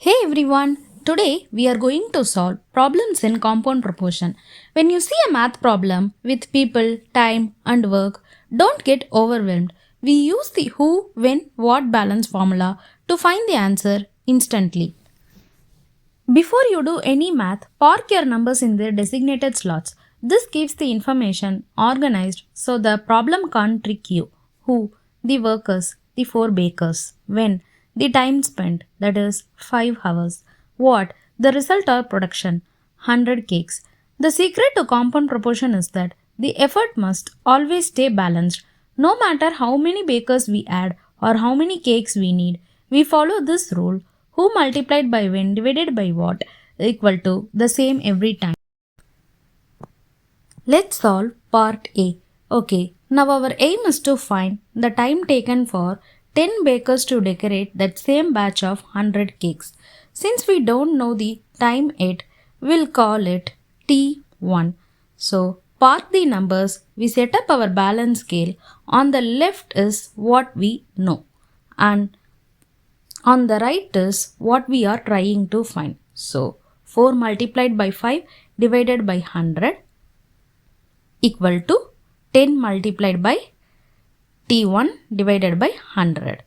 Hey everyone, today we are going to solve problems in compound proportion. When you see a math problem with people, time, and work, don't get overwhelmed. We use the who, when, what balance formula to find the answer instantly. Before you do any math, park your numbers in their designated slots. This keeps the information organized so the problem can't trick you. Who? The workers, the four bakers. When? The time spent, that is 5 hours. What? The result of production, 100 cakes. The secret to compound proportion is that the effort must always stay balanced. No matter how many bakers we add or how many cakes we need, we follow this rule who multiplied by when divided by what equal to the same every time. Let's solve part A. Okay, now our aim is to find the time taken for 10 bakers to decorate that same batch of 100 cakes. Since we don't know the time yet, we'll call it T1. So, park the numbers, we set up our balance scale. On the left is what we know, and on the right is what we are trying to find. So, 4 multiplied by 5 divided by 100 equal to 10 multiplied by T1 divided by 100.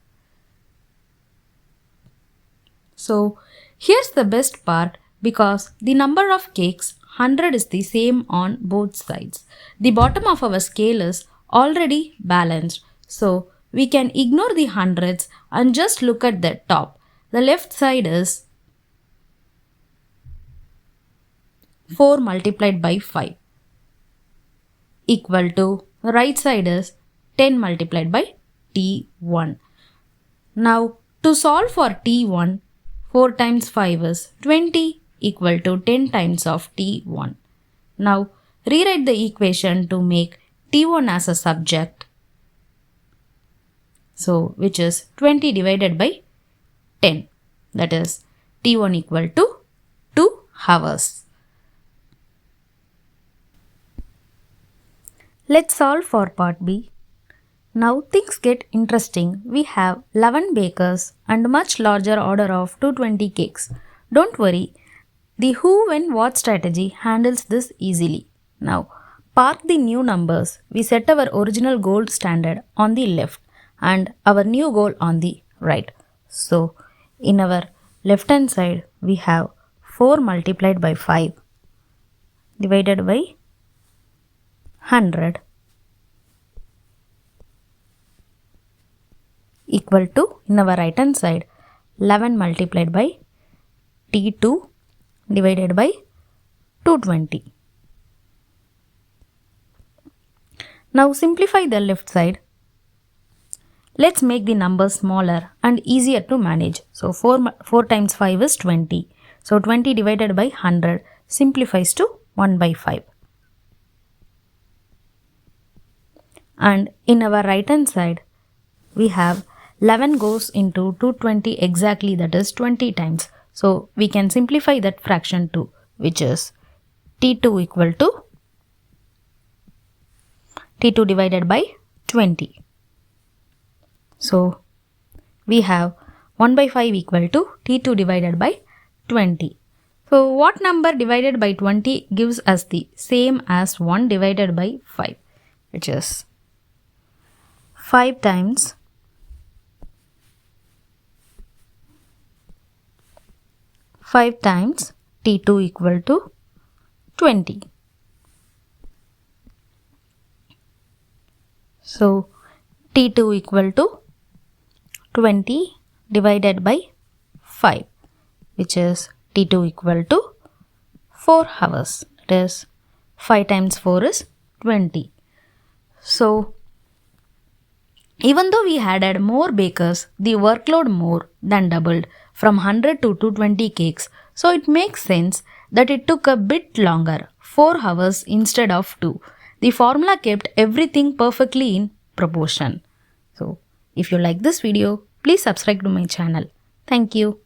So, here's the best part because the number of cakes 100 is the same on both sides. The bottom of our scale is already balanced. So, we can ignore the hundreds and just look at the top. The left side is 4 multiplied by 5 equal to the right side is 10 multiplied by T1. Now, to solve for T1, 4 times 5 is 20 equal to 10 times of T1. Now, rewrite the equation to make T1 as a subject. So, which is 20 divided by 10. That is T1 equal to 2 hours. Let's solve for part B. Now things get interesting. We have 11 bakers and much larger order of 220 cakes. Don't worry, the who, when, what strategy handles this easily. Now, park the new numbers. We set our original gold standard on the left and our new goal on the right. So, in our left hand side, we have 4 multiplied by 5 divided by 100 equal to, in our right hand side, 11 multiplied by T2 divided by 220. Now simplify the left side. Let's make the numbers smaller and easier to manage. So 4 times 5 is 20. So 20 divided by 100 simplifies to 1 by 5. And in our right hand side, we have 11 goes into 220 exactly, that is 20 times. So we can simplify that fraction too, which is T2 equal to T2 divided by 20. So we have 1 by 5 equal to T2 divided by 20. So what number divided by 20 gives us the same as 1 divided by 5, which is 5 times 5 times T2 equal to 20. So T2 equal to 20 divided by 5, which is T2 equal to 4 hours. That is 5 times 4 is 20. So even though we added more bakers, the workload more than doubled from 100 to 220 cakes. So it makes sense that it took a bit longer, 4 hours instead of 2. The formula kept everything perfectly in proportion. So if you like this video, please subscribe to my channel. Thank you.